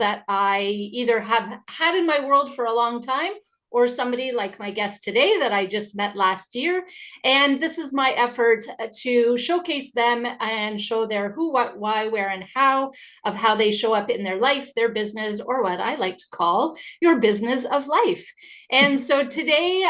that I either have had in my world for a long time or somebody like my guest today that I just met last year. And this is my effort to showcase them and show their who, what, why, where, and how of how they show up in their life, their business, or what I like to call your business of life. And so today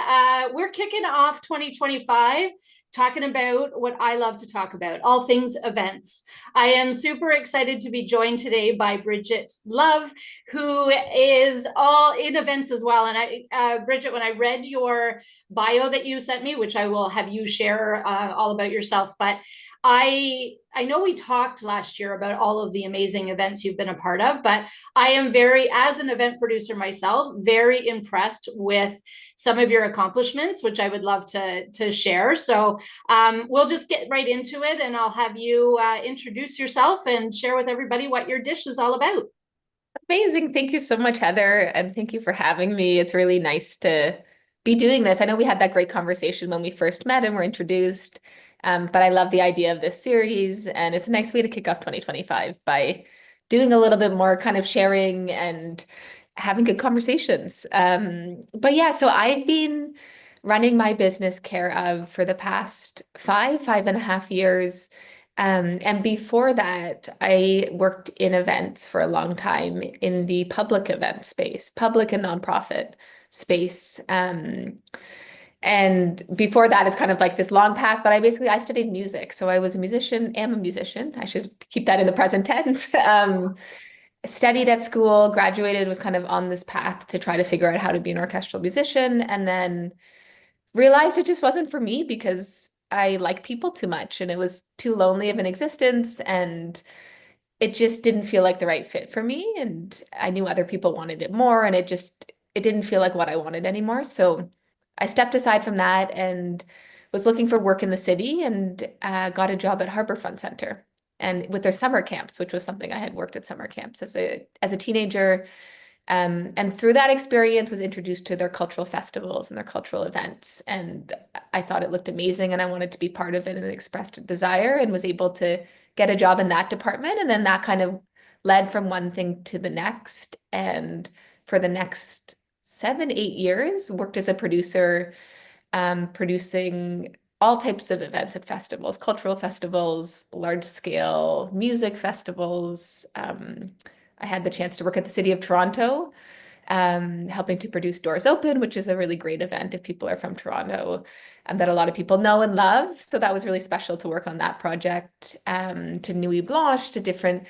we're kicking off 2025 talking about what I love to talk about, all things events. I am super excited to be joined today by Bridget Love, who is all in events as well. And Bridget, when I read your bio that you sent me, which I will have you share all about yourself, but I know we talked last year about all of the amazing events you've been a part of, but I am as an event producer myself, very impressed with some of your accomplishments, which I would love to share. So we'll just get right into it, and I'll have you introduce yourself and share with everybody what your dish is all about. Amazing. Thank you so much, Heather. And thank you for having me. It's really nice to be doing this. I know we had that great conversation when we first met and were introduced, but I love the idea of this series. And it's a nice way to kick off 2025 by doing a little bit more kind of sharing and having good conversations. But yeah, so I've been running my business 𝒂𝒏𝒊𝒏𝒈 for the past 5.5 years. And before that, I worked in events for a long time in the public event space, public and nonprofit space. And before that, it's kind of like this long path, but I studied music. So I was am a musician. I should keep that in the present tense. Studied at school, graduated, was kind of on this path to try to figure out how to be an orchestral musician, and then realized it just wasn't for me because I like people too much and it was too lonely of an existence, and it just didn't feel like the right fit for me. And I knew other people wanted it more, and it didn't feel like what I wanted anymore. So I stepped aside from that and was looking for work in the city, and got a job at Harbor Fun Center and with their summer camps, which was something I had worked at summer camps as a teenager. And through that experience was introduced to their cultural festivals and their cultural events. And I thought it looked amazing and I wanted to be part of it, and expressed a desire and was able to get a job in that department. And then that kind of led from one thing to the next. And for the next 7, 8 years, worked as a producer, producing all types of events at festivals, cultural festivals, large scale music festivals. I had the chance to work at the City of Toronto, helping to produce Doors Open, which is a really great event if people are from Toronto, that a lot of people know and love. So that was really special to work on that project, to Nuit Blanche, to different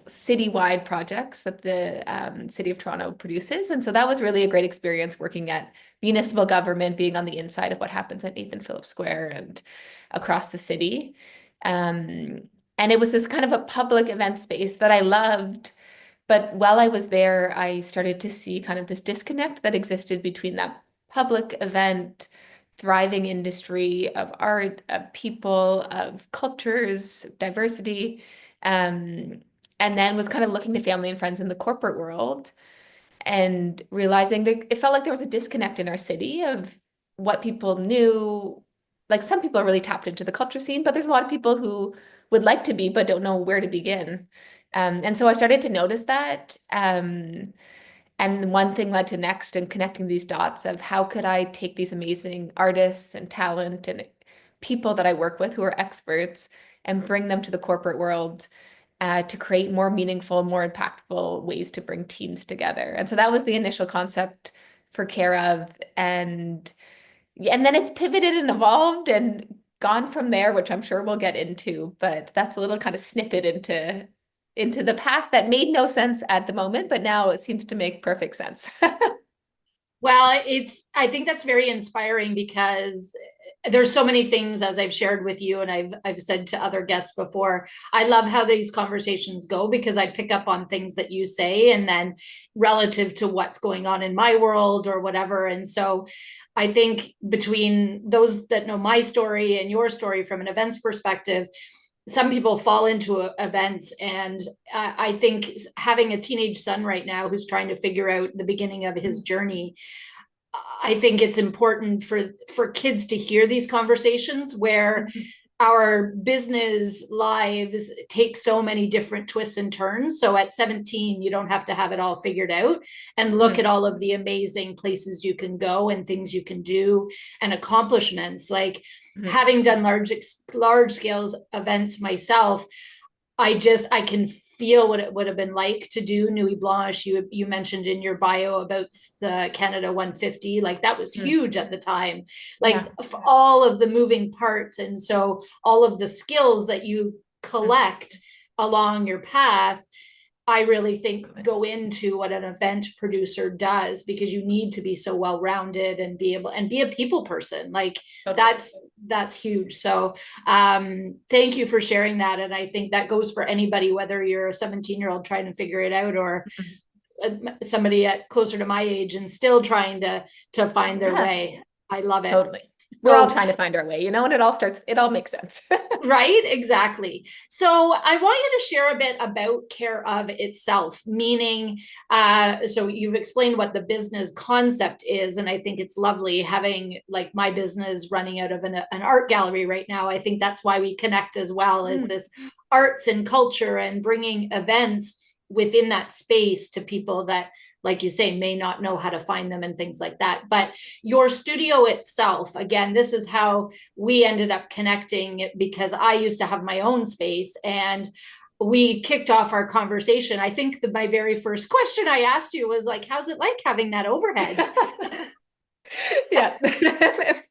citywide projects that the City of Toronto produces. And so that was really a great experience working at municipal government, being on the inside of what happens at Nathan Phillips Square and across the city. And it was this kind of a public event space that I loved. But while I was there, I started to see kind of this disconnect that existed between that public event, thriving industry of art, of people, of cultures, diversity, and then was kind of looking to family and friends in the corporate world and realizing that it felt like there was a disconnect in our city of what people knew. Like, some people are really tapped into the culture scene, but there's a lot of people who would like to be, but don't know where to begin. And so I started to notice that. And one thing led to next, and connecting these dots of how could I take these amazing artists and talent and people that I work with who are experts and bring them to the corporate world, to create more meaningful, more impactful ways to bring teams together. And so that was the initial concept for 𝒂𝒏𝒊𝒏𝒈. And then it's pivoted and evolved and gone from there, which I'm sure we'll get into, but that's a little kind of snippet into the path that made no sense at the moment, but now it seems to make perfect sense. Well, I think that's very inspiring because there's so many things, as I've shared with you and I've said to other guests before. I love how these conversations go because I pick up on things that you say and then relative to what's going on in my world or whatever. And so I think between those that know my story and your story from an events perspective, some people fall into events, and I think having a teenage son right now who's trying to figure out the beginning of his journey, I think it's important for kids to hear these conversations where our business lives take so many different twists and turns. So at 17, you don't have to have it all figured out, and look at all of the amazing places you can go and things you can do and accomplishments. Like having done large scale events myself, I can feel what it would have been like to do Nuit Blanche. You mentioned in your bio about the Canada 150, like that was huge at the time, like all of the moving parts. And so all of the skills that you collect along your path, I really think go into what an event producer does, because you need to be so well-rounded and be able and be a people person. Like that's huge. So thank you for sharing that. And I think that goes for anybody, whether you're a 17-year-old trying to figure it out, or somebody at closer to my age and still trying to find their way. I love it. Totally. We're all trying to find our way, you know, and it all makes sense. Right? Exactly. So I want you to share a bit about Care of itself, meaning, so you've explained what the business concept is, and I think it's lovely having like my business running out of an art gallery right now. I think that's why we connect as well, as this arts and culture and bringing events within that space to people that, like you say, may not know how to find them and things like that. But your studio itself, again, this is how we ended up connecting, because I used to have my own space, and we kicked off our conversation. I think my very first question I asked you was like, how's it like having that overhead? Yeah.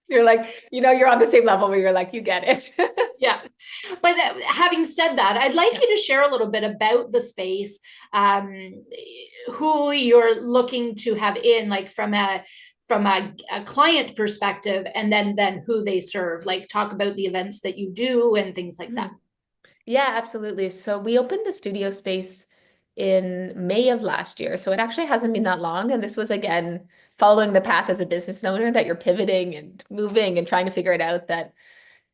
You're like, you know, you're on the same level where you're like, you get it. Yeah. But having said that, I'd like you to share a little bit about the space, who you're looking to have in, like from a client perspective, and then who they serve. Like talk about the events that you do and things like that. Yeah, absolutely. So we opened the studio space in May of last year. So it actually hasn't been that long. And this was, again, following the path as a business owner, that you're pivoting and moving and trying to figure it out, that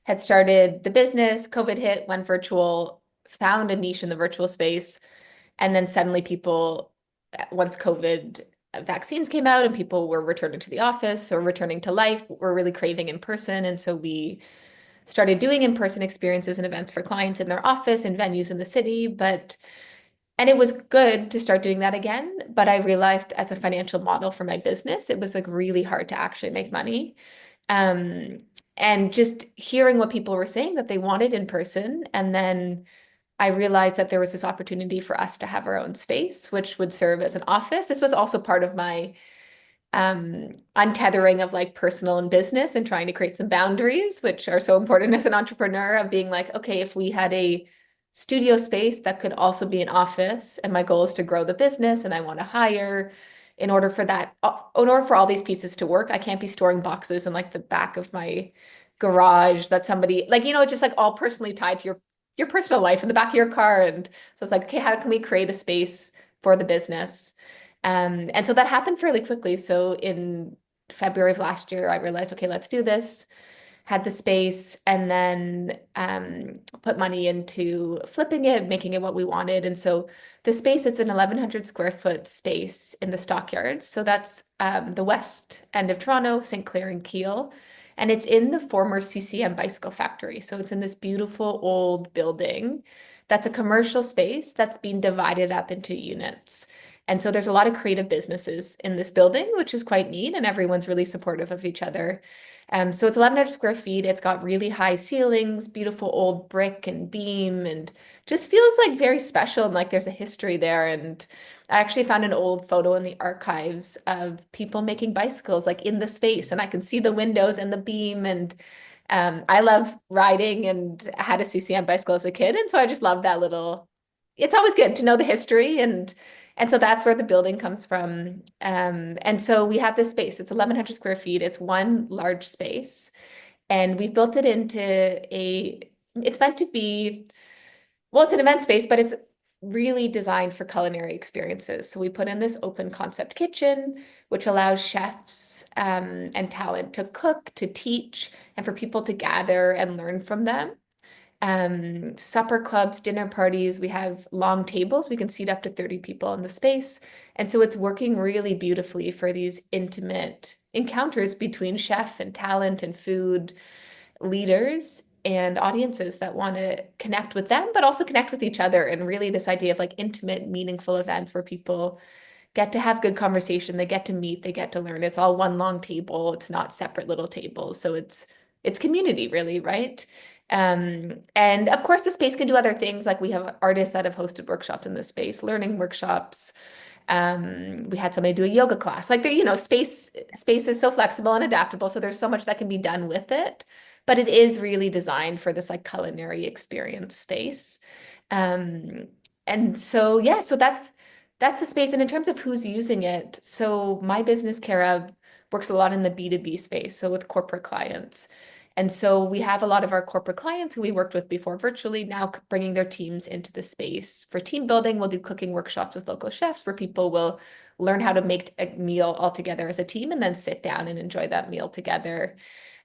had started the business. COVID hit, went virtual, found a niche in the virtual space. And then suddenly people, once COVID vaccines came out and people were returning to the office or returning to life, were really craving in person. And so we started doing in-person experiences and events for clients in their office and venues in the city. And it was good to start doing that again. But I realized as a financial model for my business, it was like really hard to actually make money. And just hearing what people were saying that they wanted in person. And then I realized that there was this opportunity for us to have our own space, which would serve as an office. This was also part of my untethering of like personal and business, and trying to create some boundaries, which are so important as an entrepreneur, of being like, okay, if we had a studio space that could also be an office, and my goal is to grow the business and I want to hire, in order for all these pieces to work, I can't be storing boxes in like the back of my garage that somebody, like, you know, just like all personally tied to your personal life in the back of your car. And so it's like, okay, how can we create a space for the business? And so that happened fairly quickly. So in February of last year, I realized, okay, let's do this. Had the space, and then put money into flipping it, making it what we wanted. And so the space, it's an 1,100 square foot space in the Stockyards. So that's the west end of Toronto, St. Clair and Keele. And it's in the former CCM bicycle factory. So it's in this beautiful old building that's a commercial space that's been divided up into units. And so there's a lot of creative businesses in this building, which is quite neat, and everyone's really supportive of each other. So it's 1,100 square feet. It's got really high ceilings, beautiful old brick and beam, and just feels like very special, and like there's a history there. And I actually found an old photo in the archives of people making bicycles like in the space, and I can see the windows and the beam. And I love riding and had a CCM bicycle as a kid. And so I just love that little, it's always good to know the history. And so that's where the building comes from. And so we have this space. It's 1,100 square feet. It's one large space. And we've built it into it's meant to be, well, it's an event space, but it's really designed for culinary experiences. So we put in this open concept kitchen, which allows chefs and talent to cook, to teach, and for people to gather and learn from them. Supper clubs, dinner parties, we have long tables. We can seat up to 30 people in the space. And so it's working really beautifully for these intimate encounters between chef and talent and food leaders. and audiences that want to connect with them, but also connect with each other. And really this idea of like intimate, meaningful events where people get to have good conversation, they get to meet, they get to learn. It's all one long table. It's not separate little tables. So it's community really, right? And of course the space can do other things. Like we have artists that have hosted workshops in this space, learning workshops. We had somebody do a yoga class. Like space is so flexible and adaptable. So there's so much that can be done with it, but it is really designed for this like culinary experience space. And so, yeah, so that's the space. And in terms of who's using it, so my business, 𝒂𝒏, works a lot in the B2B space, so with corporate clients. And so we have a lot of our corporate clients who we worked with before virtually now bringing their teams into the space. For team building, we'll do cooking workshops with local chefs where people will learn how to make a meal all together as a team and then sit down and enjoy that meal together.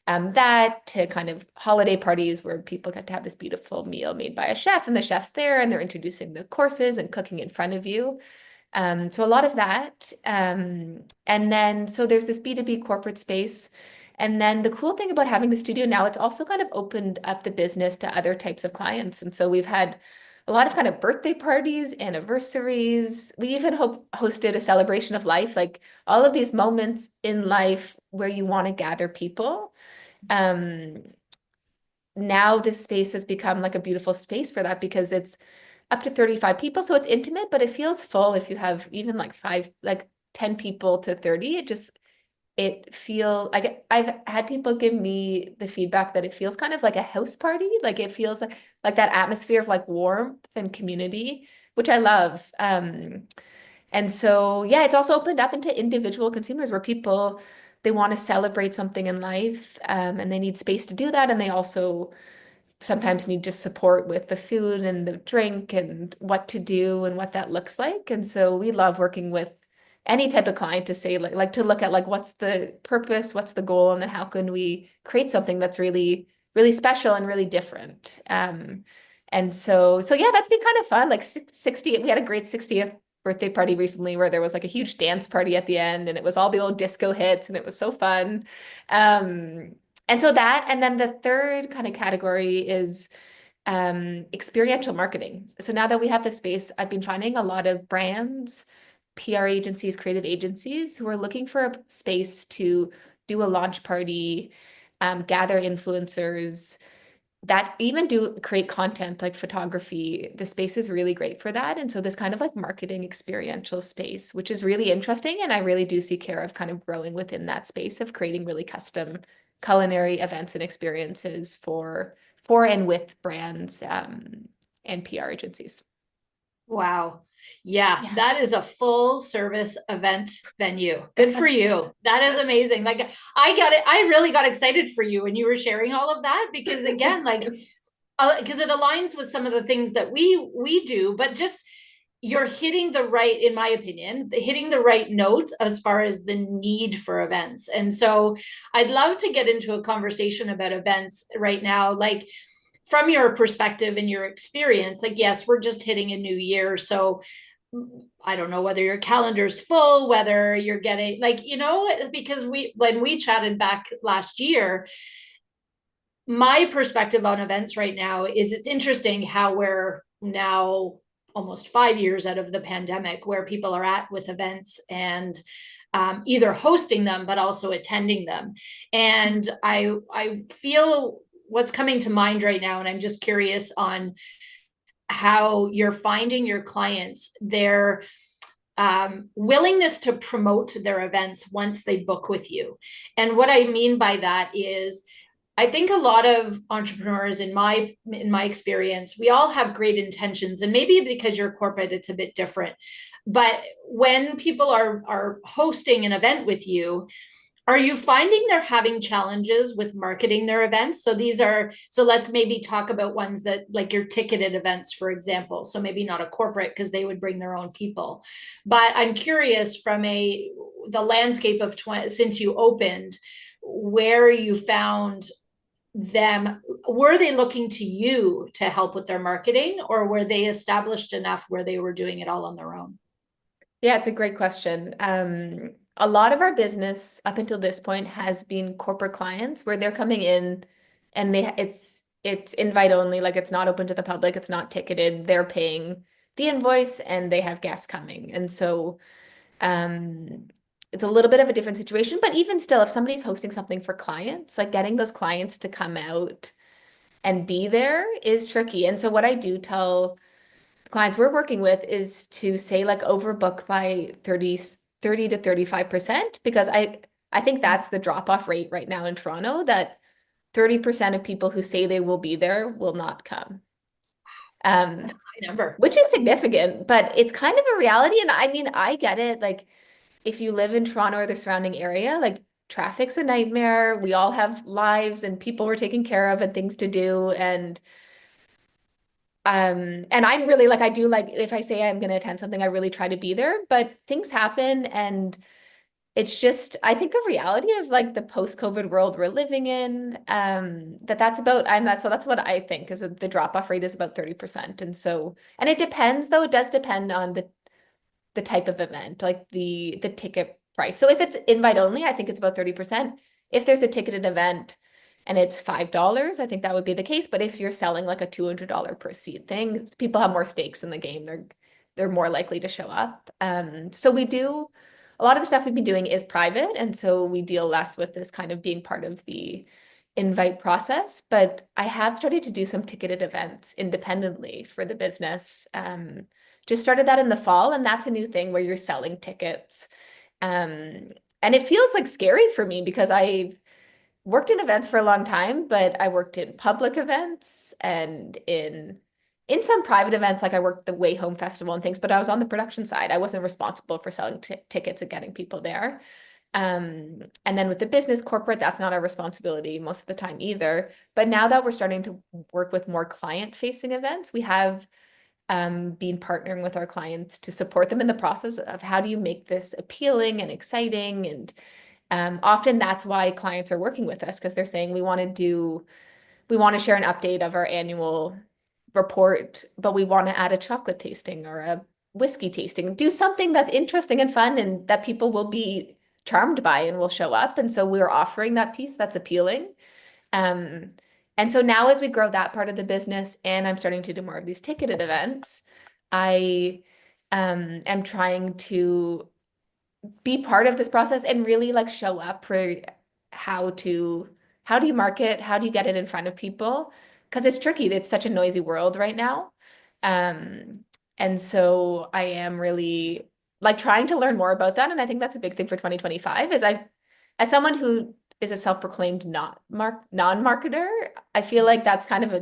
That to kind of holiday parties where people get to have this beautiful meal made by a chef and the chef's there and they're introducing the courses and cooking in front of you. So a lot of that. And then, so there's this B2B corporate space. And then the cool thing about having the studio now, it's also kind of opened up the business to other types of clients. And so we've had a lot of kind of birthday parties, anniversaries. We even hosted a celebration of life, like all of these moments in life where you want to gather people. Now this space has become like a beautiful space for that because it's up to 35 people. So it's intimate, but it feels full if you have even like 10 people to 30. It feel like I've had people give me the feedback that it feels kind of like a house party. Like it feels like that atmosphere of like warmth and community, which I love. And so, yeah, it's also opened up into individual consumers where people, they want to celebrate something in life, and they need space to do that. And they also sometimes need just support with the food and the drink and what to do and what that looks like. And so we love working with any type of client to say like to look at like what's the purpose, what's the goal, and then how can we create something that's really, really special and really different. And so yeah, that's been kind of fun. Like 60, we had a great 60th birthday party recently where there was like a huge dance party at the end and it was all the old disco hits and it was so fun. And so that, and then the third kind of category is experiential marketing. So now that we have the space, I've been finding a lot of brands, PR agencies, creative agencies who are looking for a space to do a launch party, gather influencers, that even do create content like photography. The space is really great for that. And so this kind of like marketing experiential space, which is really interesting. And I really do see 𝒂𝒏 kind of growing within that space of creating really custom culinary events and experiences for and with brands and PR agencies. Wow. Yeah, Yeah. that is a full service event venue. Good for you. That is amazing. Like I got it. I really got excited for you when you were sharing all of that because again, like because it aligns with some of the things that we do, but just you're hitting the right, in my opinion, hitting the right notes as far as the need for events. And so I'd love to get into a conversation about events right now. Like from your perspective and your experience, like, yes, we're just hitting a new year. So I don't know whether your calendar's full, whether you're getting like, because when we chatted back last year, my perspective on events right now is it's interesting how we're now almost 5 years out of the pandemic where people are at with events and either hosting them, but also attending them. And I feel what's coming to mind right now, and I'm just curious on how you're finding your clients, their willingness to promote their events once they book with you. And what I mean by that is, I think a lot of entrepreneurs in my experience, we all have great intentions, and maybe because you're corporate, it's a bit different. But when people are hosting an event with you, are you finding they're having challenges with marketing their events? So let's maybe talk about ones that like your ticketed events, for example. So maybe not a corporate because they would bring their own people. But I'm curious from the landscape of since you opened, where you found them, were they looking to you to help with their marketing, or were they established enough where they were doing it all on their own? Yeah, it's a great question. A lot of our business up until this point has been corporate clients where they're coming in and it's invite only, like it's not open to the public, it's not ticketed. They're paying the invoice and they have guests coming. And so it's a little bit of a different situation, but even still, if somebody's hosting something for clients, like getting those clients to come out and be there is tricky. And so what I do tell clients we're working with is to say like overbook by 30 to 35%, because I think that's the drop-off rate right now in Toronto, that 30% of people who say they will be there will not come. That's a high number. Which is significant, but it's kind of a reality. And I mean, I get it. Like, if you live in Toronto or the surrounding area, like traffic's a nightmare. We all have lives and people we're taking care of and things to do. And I'm really like, I do like, if I say I'm going to attend something, I really try to be there, but things happen. And it's just, I think, a reality of like the post-COVID world we're living in, that's about, and that's what I think is the drop-off rate is about 30%. And so, and it depends though, it does depend on the type of event, like the ticket price. So if it's invite only, I think it's about 30%. If there's a ticketed event and it's $5, I think that would be the case. But if you're selling like a $200 per seat thing, people have more stakes in the game. They're more likely to show up. So we do a lot of the stuff we've been doing is private, and so we deal less with this kind of being part of the invite process. But I have started to do some ticketed events independently for the business. Just started that in the fall, and that's a new thing where you're selling tickets. And it feels like scary for me because I've worked in events for a long time, but I worked in public events and in some private events, like I worked the Way Home Festival and things, but I was on the production side. I wasn't responsible for selling tickets and getting people there. And then with the business corporate, that's not our responsibility most of the time either. But now that we're starting to work with more client-facing events, we have been partnering with our clients to support them in the process of how do you make this appealing and exciting. And often that's why clients are working with us, because they're saying we want to share an update of our annual report, but we want to add a chocolate tasting or a whiskey tasting, do something that's interesting and fun and that people will be charmed by and will show up. And so we're offering that piece that's appealing. And so now as we grow that part of the business and I'm starting to do more of these ticketed events, I am trying to be part of this process and really like show up for how do you market, how do you get it in front of people? Because it's tricky. It's such a noisy world right now. And so I am really like trying to learn more about that. And I think that's a big thing for 2025 is as someone who is a self-proclaimed non-marketer, I feel like that's kind of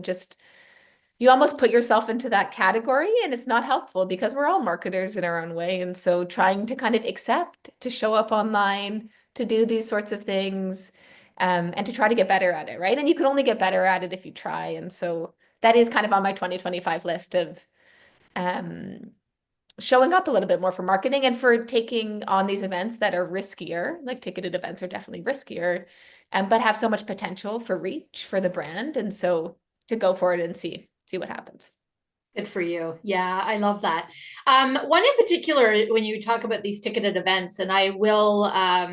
you almost put yourself into that category and it's not helpful because we're all marketers in our own way. And so trying to kind of accept to show up online, to do these sorts of things, and to try to get better at it, right? And you can only get better at it if you try. And so that is kind of on my 2025 list of showing up a little bit more for marketing and for taking on these events that are riskier, like ticketed events are definitely riskier, but have so much potential for reach for the brand. And so to go for it and see what happens. Good for you. Yeah, I love that. One in particular, when you talk about these ticketed events, and I will, uh,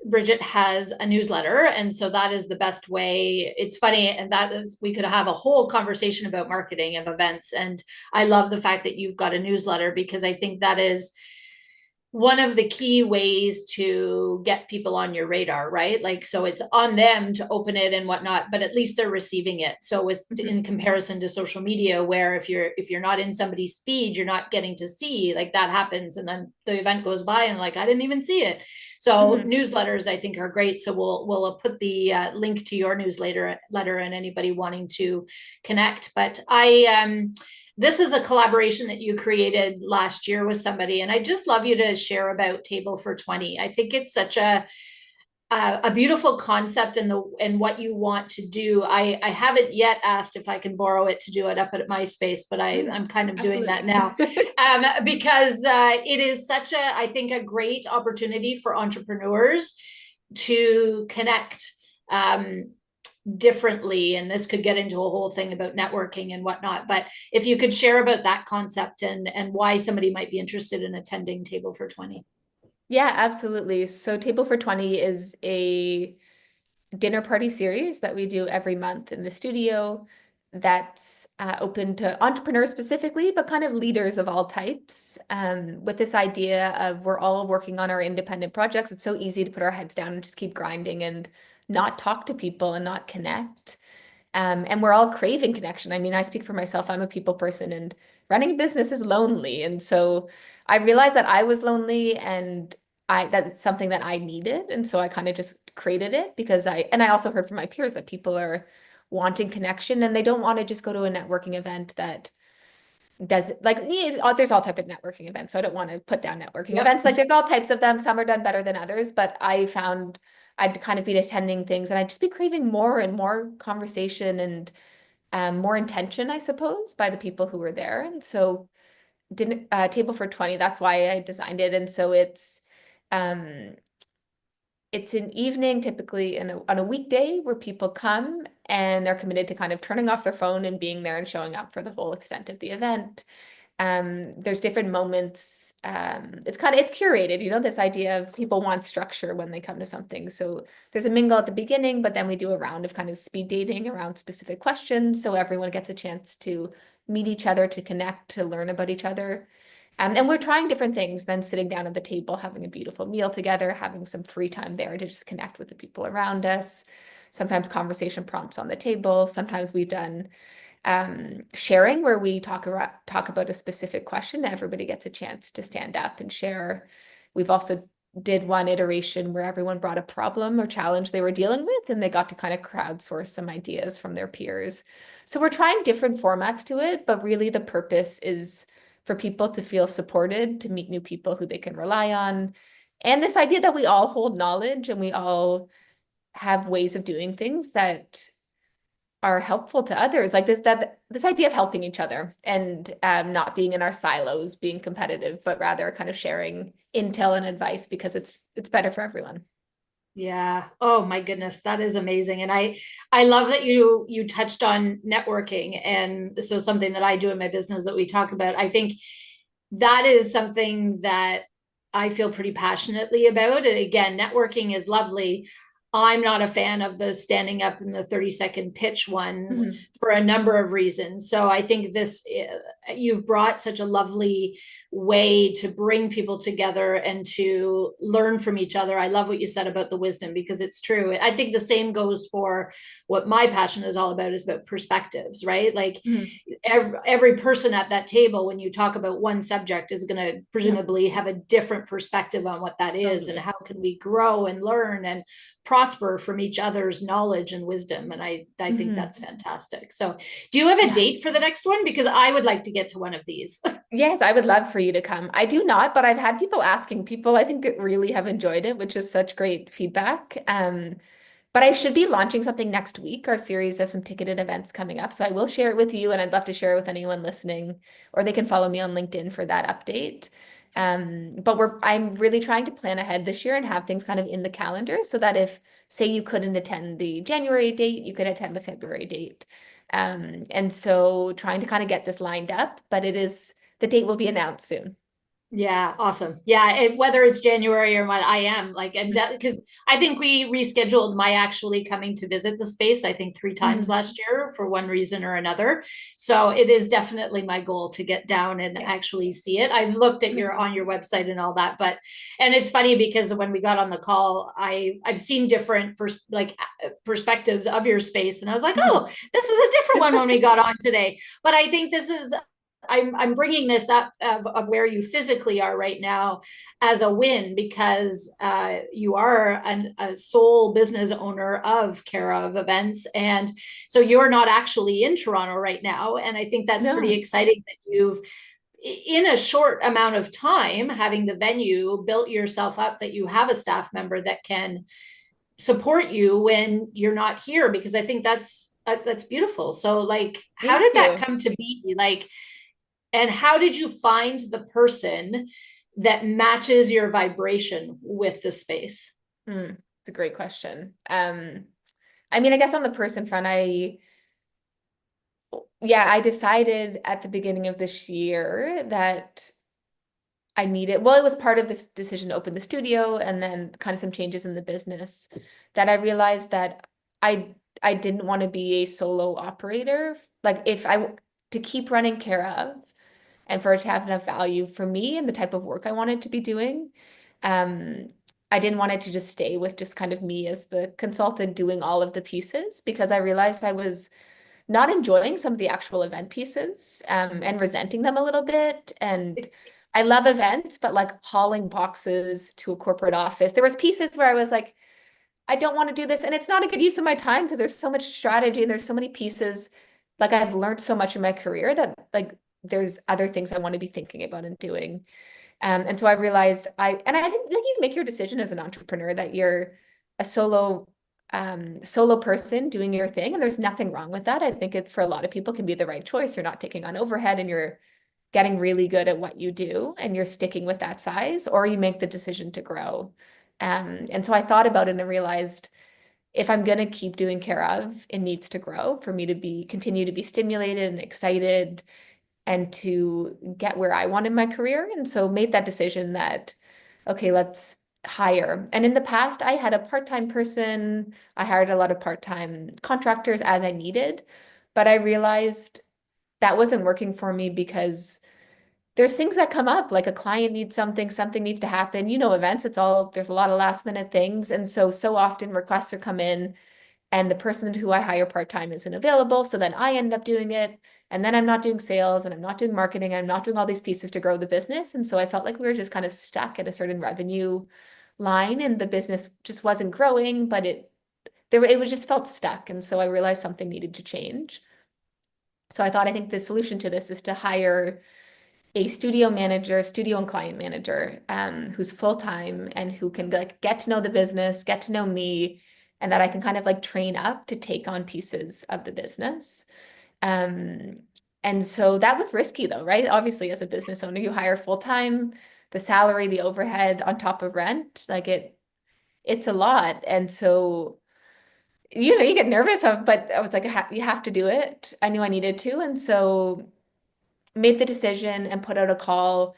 Bridget has a newsletter, and so that is the best way. It's funny, and that is, we could have a whole conversation about marketing of events. And I love the fact that you've got a newsletter because I think that is one of the key ways to get people on your radar, right? Like, so it's on them to open it and whatnot, but at least they're receiving it. So it's in comparison to social media, where if you're not in somebody's feed, you're not getting to see, like that happens. And then the event goes by and like, I didn't even see it. So newsletters, I think, are great. So we'll put the link to your newsletter and anybody wanting to connect. But this is a collaboration that you created last year with somebody, and I just love you to share about Table for 20. I think it's such a beautiful concept and what you want to do. I haven't yet asked if I can borrow it to do it up at MySpace, but I'm kind of doing that now because it is such I think a great opportunity for entrepreneurs to connect differently. And this could get into a whole thing about networking and whatnot. But if you could share about that concept and why somebody might be interested in attending Table for 20. Yeah, absolutely. So Table for 20 is dinner party series that we do every month in the studio that's open to entrepreneurs specifically, but kind of leaders of all types, with this idea of we're all working on our independent projects. It's so easy to put our heads down and just keep grinding and not talk to people and not connect. And we're all craving connection. I mean, I speak for myself. I'm a people person, and running a business is lonely. And so I realized that I was lonely, and that's something that I needed. And so I kind of just created it because I also heard from my peers that people are wanting connection, and they don't want to just go to a networking event that does like there's all type of networking events. So I don't want to put down networking Yep. events. Like there's all types of them. Some are done better than others, but I found I'd kind of be attending things and I'd just be craving more and more conversation and more intention, I suppose, by the people who were there. And so dinner table for 20, that's why I designed it. And so um it's an evening, typically on a weekday, where people come and are committed to kind of turning off their phone and being there and showing up for the whole extent of the event. There's different moments. It's curated, this idea of people want structure when they come to something. So there's a mingle at the beginning, but then we do a round of kind of speed dating around specific questions. So everyone gets a chance to meet each other, to connect, to learn about each other. And we're trying different things, then sitting down at the table, having a beautiful meal together, having some free time there to just connect with the people around us. Sometimes conversation prompts on the table. Sometimes we've done sharing, where we talk about a specific question. Everybody gets a chance to stand up and share. We've also did one iteration where everyone brought a problem or challenge they were dealing with, and they got to kind of crowdsource some ideas from their peers. So we're trying different formats to it, but really the purpose is for people to feel supported, to meet new people who they can rely on. And this idea that we all hold knowledge and we all have ways of doing things that are helpful to others, like this idea of helping each other and not being in our silos, being competitive, but rather kind of sharing intel and advice because it's better for everyone. Yeah. Oh my goodness, that is amazing. And I love that you touched on networking. And so something that I do in my business that we talk about, I think that is something that I feel pretty passionately about. Again, networking is lovely. I'm not a fan of the standing up in the 30-second pitch ones for a number of reasons. So I think you've brought such a lovely way to bring people together and to learn from each other. I love what you said about the wisdom, because it's true. I think the same goes for what my passion is all about, is about perspectives, right? Like every person at that table, when you talk about one subject, is going to presumably have a different perspective on what that is, and how can we grow and learn and prosper from each other's knowledge and wisdom. And I think that's fantastic. So do you have a date for the next one? Because I would like to get to one of these. Yes, I would love for you to come. I do not, but I've had people asking. People, I think, really have enjoyed it, which is such great feedback. But I should be launching something next week, our series of some ticketed events coming up. So I will share it with you, and I'd love to share it with anyone listening, or they can follow me on LinkedIn for that update. But I'm really trying to plan ahead this year and have things kind of in the calendar, so that if, say, you couldn't attend the January date, you could attend the February date. And so trying to kind of get this lined up, but the date will be announced soon. Yeah, awesome. Yeah, whether it's January or what, I am like, and because I think we rescheduled my actually coming to visit the space, I think 3 times last year for one reason or another. So it is definitely my goal to get down and actually see it. I've looked at on your website and all that, and it's funny because when we got on the call, I've seen different perspectives of your space, and I was like, oh, this is a different one when we got on today. But I think this is, I'm bringing this up of where you physically are right now as a win, because you are a sole business owner of Cara of Events. And so you're not actually in Toronto right now. And I think that's pretty exciting that you've, in a short amount of time, having the venue, built yourself up, that you have a staff member that can support you when you're not here, because I think that's beautiful. So like, how did that come to be? Like, and how did you find the person that matches your vibration with the space? It's a great question. I mean, I guess on the person front, I decided at the beginning of this year that I needed, well, it was part of this decision to open the studio and then kind of some changes in the business that I realized that I didn't want to be a solo operator. Like if I to keep running care of and for it to have enough value for me and the type of work I wanted to be doing, um, I didn't want it to just stay with just kind of me as the consultant doing all of the pieces because I realized I was not enjoying some of the actual event pieces and resenting them a little bit. And I love events, but like hauling boxes to a corporate office, there was pieces where I was like, I don't want to do this. And it's not a good use of my time because there's so much strategy and there's so many pieces. Like I've learned so much in my career that like there's other things I want to be thinking about and doing. And so I realized and I think you make your decision as an entrepreneur that you're a solo person doing your thing. And there's nothing wrong with that. I think it's for a lot of people can be the right choice. You're not taking on overhead and you're getting really good at what you do and you're sticking with that size, or you make the decision to grow. And so I thought about it and realized if I'm going to keep doing care of, it needs to grow for me to continue to be stimulated and excited and to get where I want in my career. And so made that decision that, okay, let's hire. And in the past, I had a part-time person. I hired a lot of part-time contractors as I needed, but I realized that wasn't working for me because there's things that come up, like a client needs something needs to happen. Events, there's a lot of last minute things. And so often requests are come in and the person who I hire part-time isn't available. So then I end up doing it. And then I'm not doing sales and I'm not doing marketing. And I'm not doing all these pieces to grow the business. And so I felt like we were just kind of stuck at a certain revenue line and the business just wasn't growing, but it was just felt stuck. And so I realized something needed to change. So I think the solution to this is to hire a studio manager, studio and client manager, who's full-time and who can like get to know the business, get to know me, and that I can kind of like train up to take on pieces of the business. And so that was risky though, right? Obviously, as a business owner, you hire full-time, the salary, the overhead on top of rent, like it's a lot. And so, you get nervous but I was like, you have to do it. I knew I needed to. And so made the decision and put out a call.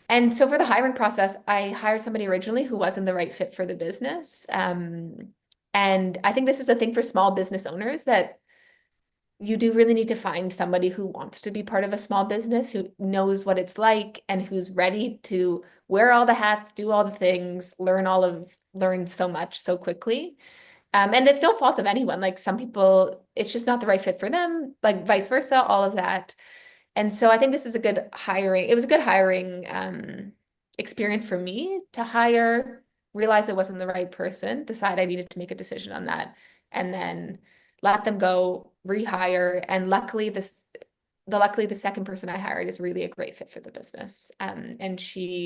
And so for the hiring process, I hired somebody originally who wasn't the right fit for the business. And I think this is a thing for small business owners that you do really need to find somebody who wants to be part of a small business, who knows what it's like and who's ready to wear all the hats, do all the things, learn so much so quickly. And it's no fault of anyone. Like some people, it's just not the right fit for them, like vice versa, all of that. And so I think this is a good hiring. It was a good hiring experience for me to hire, realize it wasn't the right person, decide I needed to make a decision on that, and then let them go, rehire. And luckily the second person I hired is really a great fit for the business. And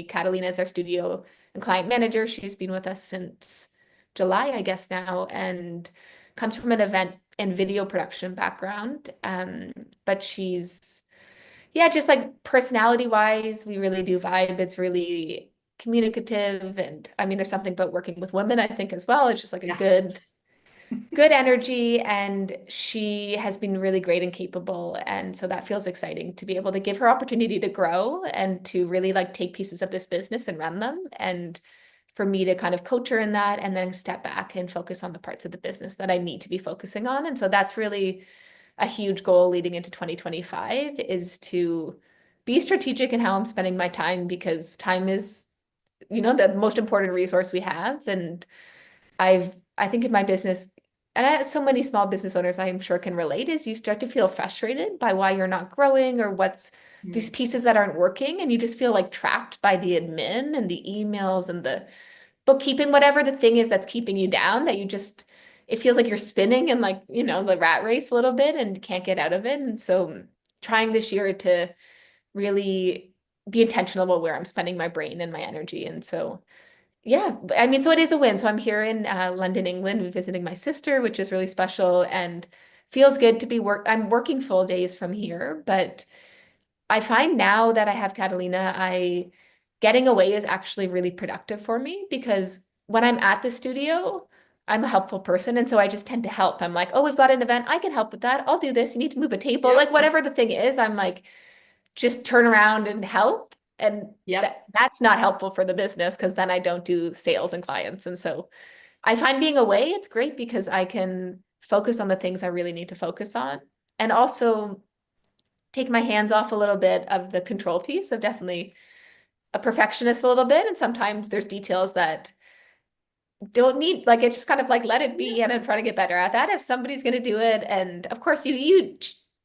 Catalina is our studio and client manager. She's been with us since July, I guess now, and comes from an event and video production background. But just like personality wise, we really do vibe. It's really communicative. And I mean, there's something about working with women, I think, as well. It's just like a good energy. And she has been really great and capable. And so that feels exciting to be able to give her opportunity to grow and to really like take pieces of this business and run them. And for me to kind of coach her in that and then step back and focus on the parts of the business that I need to be focusing on. And so that's really a huge goal leading into 2025 is to be strategic in how I'm spending my time, because time is, the most important resource we have. And I think in my business, and so many small business owners I'm sure can relate, is you start to feel frustrated by why you're not growing or what's these pieces that aren't working. And you just feel like trapped by the admin and the emails and the bookkeeping, whatever the thing is that's keeping you down, that it feels like you're spinning in like, the rat race a little bit and can't get out of it. And so trying this year to really be intentional about where I'm spending my brain and my energy. And so, yeah, I mean, so it is a win. So I'm here in London, England, visiting my sister, which is really special and feels good to be I'm working full days from here, but I find now that I have Catalina, getting away is actually really productive for me, because when I'm at the studio, I'm a helpful person. And so I just tend to help. I'm like, oh, we've got an event. I can help with that. I'll do this. You need to move a table. Like whatever the thing is, I'm like, just turn around and help. And Yep. that's not helpful for the business because then I don't do sales and clients. And so I find being away, it's great because I can focus on the things I really need to focus on and also take my hands off a little bit of the control piece. I'm definitely a perfectionist a little bit. And sometimes there's details that don't need, like, it's just kind of like, let it be. And I'm trying to get better at that. If somebody's going to do it. And of course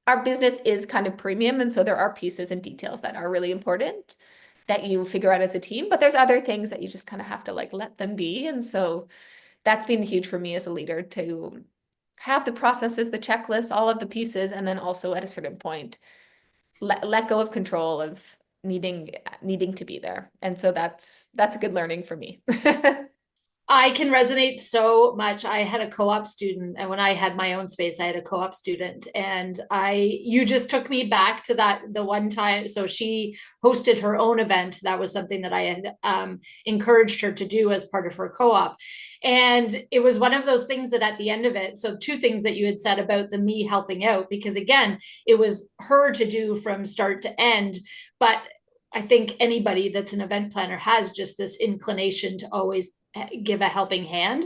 our business is kind of premium. And so there are pieces and details that are really important that you figure out as a team, but there's other things that you just kind of have to like, let them be. And so that's been huge for me as a leader to have the processes, the checklists, all of the pieces, and then also at a certain point, let go of control of needing to be there. And so that's a good learning for me. I can resonate so much. I had a co-op student, and when I had my own space, I had a co-op student, and you just took me back to the one time. So she hosted her own event. That was something that I had encouraged her to do as part of her co-op. And it was one of those things that at the end of it, so two things that you had said about the me helping out, because again, it was her to do from start to end, but I think anybody that's an event planner has just this inclination to always give a helping hand.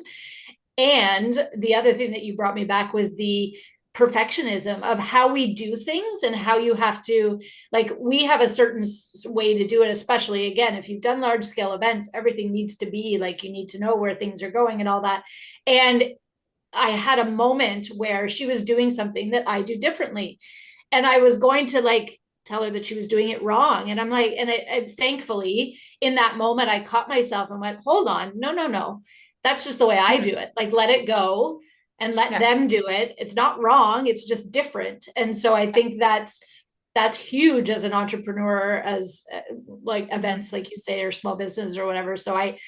And the other thing that you brought me back was the perfectionism of how we do things and how you have to, like, we have a certain way to do it, especially again, if you've done large scale events, everything needs to be like, you need to know where things are going and all that. And I had a moment where she was doing something that I do differently. And I was going to like tell her that she was doing it wrong. And I'm like, and thankfully in that moment, I caught myself and went, hold on, no. That's just the way I do it. Like, let it go and let them do it. It's not wrong. It's just different. And so I think that's huge as an entrepreneur, as like events, like you say, or small business or whatever. So I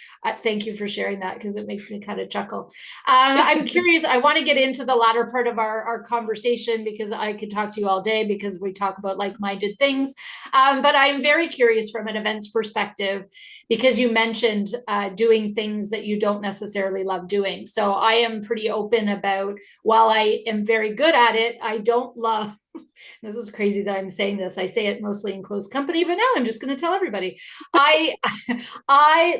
thank you for sharing that, because it makes me kind of chuckle. I'm curious. I want to get into the latter part of our conversation, because I could talk to you all day because we talk about like-minded things. But I'm very curious from an events perspective, because you mentioned doing things that you don't necessarily love doing. So I am pretty open about, while I am very good at it, I don't love, this is crazy that I'm saying this. I say it mostly in close company, but now I'm just going to tell everybody. I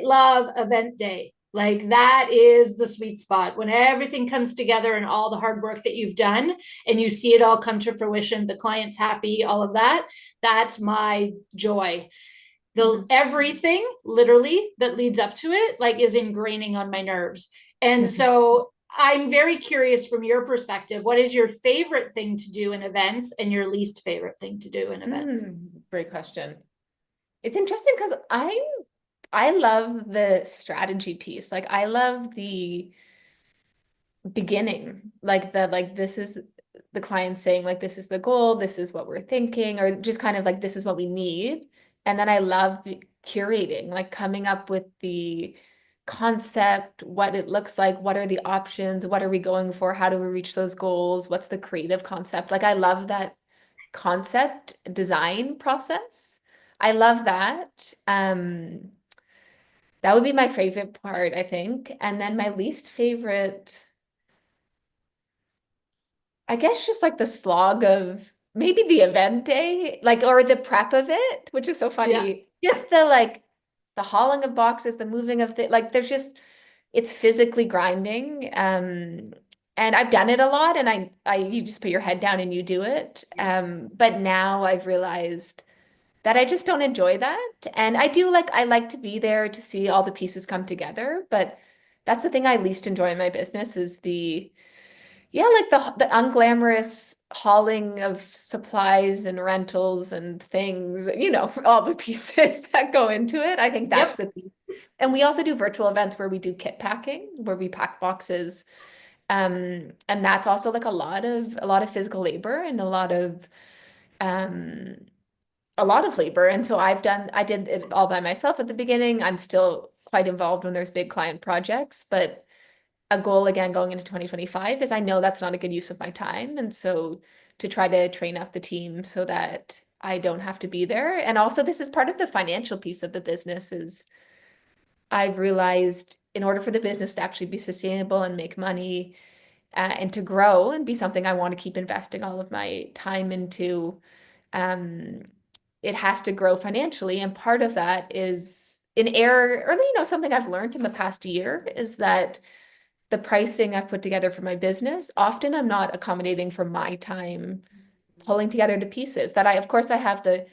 love event day. Like, that is the sweet spot, when everything comes together and all the hard work that you've done and you see it all come to fruition, the client's happy, all of that. That's my joy. Everything literally that leads up to it, like, is ingraining on my nerves. And so I'm very curious from your perspective, what is your favorite thing to do in events and your least favorite thing to do in events? Great question. It's interesting because I love the strategy piece. Like, I love the beginning, like this is the client saying, like, this is the goal, this is what we're thinking, or just kind of like, this is what we need. And then I love curating, like coming up with the concept, what it looks like, what are the options, what are we going for, how do we reach those goals, what's the creative concept. Like, I love that concept design process. I love that. That would be my favorite part, I think. And then my least favorite, I guess, just like the slog of maybe the event day, like, or the prep of it, which is so funny. Just the hauling of boxes, the moving of like, it's physically grinding. And I've done it a lot, and you just put your head down and you do it. But now I've realized that I just don't enjoy that. And I like to be there to see all the pieces come together. But that's the thing I least enjoy in my business, is like the unglamorous hauling of supplies and rentals and things, all the pieces that go into it. I think that's the piece. And we also do virtual events where we do kit packing, where we pack boxes. And that's also like a lot of physical labor and a lot of labor. And so I did it all by myself at the beginning. I'm still quite involved when there's big client projects, but a goal again going into 2025 is, I know that's not a good use of my time. And so to try to train up the team so that I don't have to be there. And also, this is part of the financial piece of the business, is I've realized in order for the business to actually be sustainable and make money, and to grow and be something I want to keep investing all of my time into, it has to grow financially. And part of that is an error, or, you know, something I've learned in the past year is that the pricing I've put together for my business, often I'm not accommodating for my time pulling together the pieces that of course I have the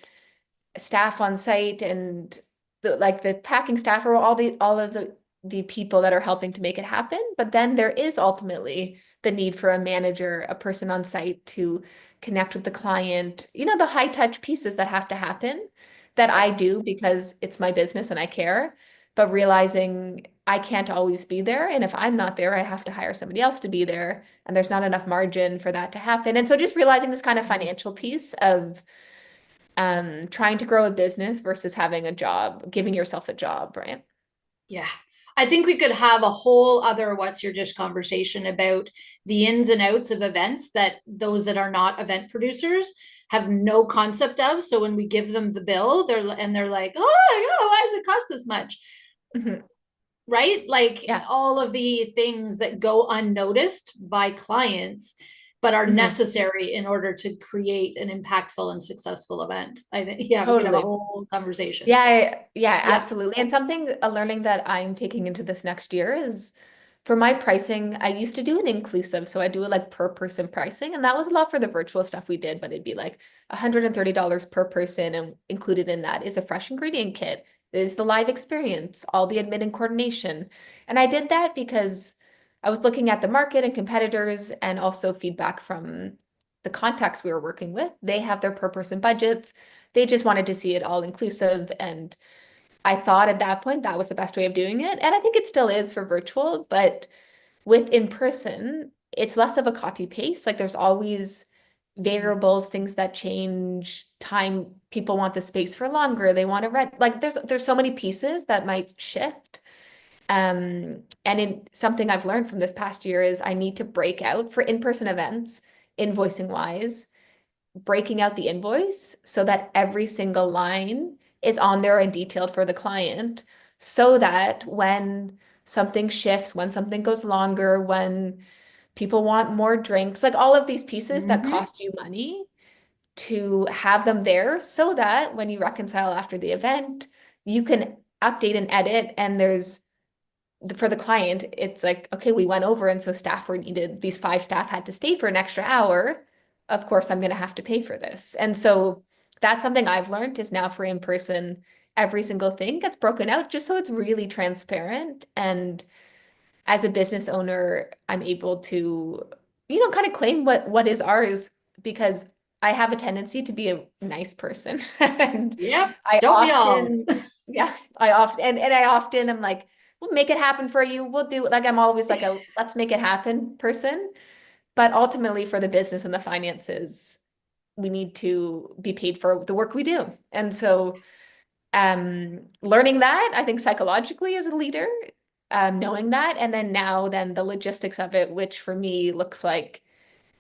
staff on site and the packing staff or all of the people that are helping to make it happen. But then there is ultimately the need for a manager, a person on site to connect with the client, you know, the high touch pieces that have to happen that I do because it's my business and I care, but realizing I can't always be there. And if I'm not there, I have to hire somebody else to be there. And there's not enough margin for that to happen. And so just realizing this kind of financial piece of trying to grow a business versus having a job, giving yourself a job, right? Yeah. I think we could have a whole other What's Your Dish conversation about the ins and outs of events that those that are not event producers have no concept of. So when we give them the bill, they're like, oh, yeah, why does it cost this much? Mhm. Right? Like Yeah. all of the things that go unnoticed by clients, but are Mhm. necessary in order to create an impactful and successful event. I think, yeah, we could have a Totally. whole conversation. Yeah, Yeah. absolutely. And a learning that I'm taking into this next year is for my pricing, I used to do an inclusive. So I do it like per person pricing. And that was a lot for the virtual stuff we did, but it'd be like $130 per person. And included in that is a fresh ingredient kit, is the live experience, all the admin and coordination. And I did that because I was looking at the market and competitors and also feedback from the contacts we were working with. They have their per person budgets. They just wanted to see it all inclusive. And I thought at that point that was the best way of doing it. And I think it still is for virtual, but with in person, it's less of a copy paste. Like there's always variables, things that change, time, people want the space for longer, they want to rent. Like there's so many pieces that might shift. And in something I've learned from this past year is I need to break out for in-person events, invoicing wise, breaking out the invoice so that every single line is on there and detailed for the client so that when something shifts, when something goes longer, when people want more drinks, like all of these pieces that Mm-hmm. cost you money to have them there so that when you reconcile after the event, you can update and edit and there's for the client, it's like, okay, we went over and so staff were needed. These 5 staff had to stay for an extra hour. Of course, I'm going to have to pay for this. And so that's something I've learned is now for in person, every single thing gets broken out just so it's really transparent. And as a business owner, I'm able to, you know, kind of claim what is ours because I have a tendency to be a nice person. And Yep. I Don't we all? often, yeah, I often, and I often am like, we'll make it happen for you. We'll do it. Like I'm always like a let's make it happen person. But ultimately for the business and the finances, we need to be paid for the work we do. And so learning that, I think psychologically as a leader, knowing that, and then now then the logistics of it, which for me looks like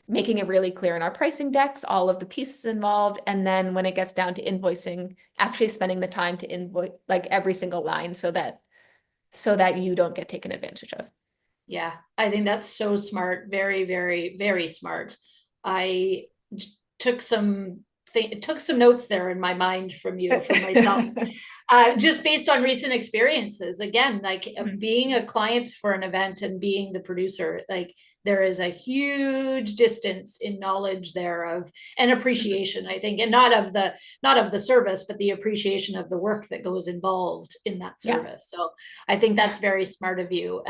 making it really clear in our pricing decks, all of the pieces involved, and then when it gets down to invoicing, actually spending the time to invoice like every single line so that you don't get taken advantage of. Yeah, I think that's so smart. Very, very, very smart. I took took some notes there in my mind from you for myself. Just based on recent experiences. Again, like being a client for an event and being the producer, like there is a huge distance in knowledge there of and appreciation, I think, and not of the service, but the appreciation of the work that goes involved in that Yeah. service. So I think that's very smart of you.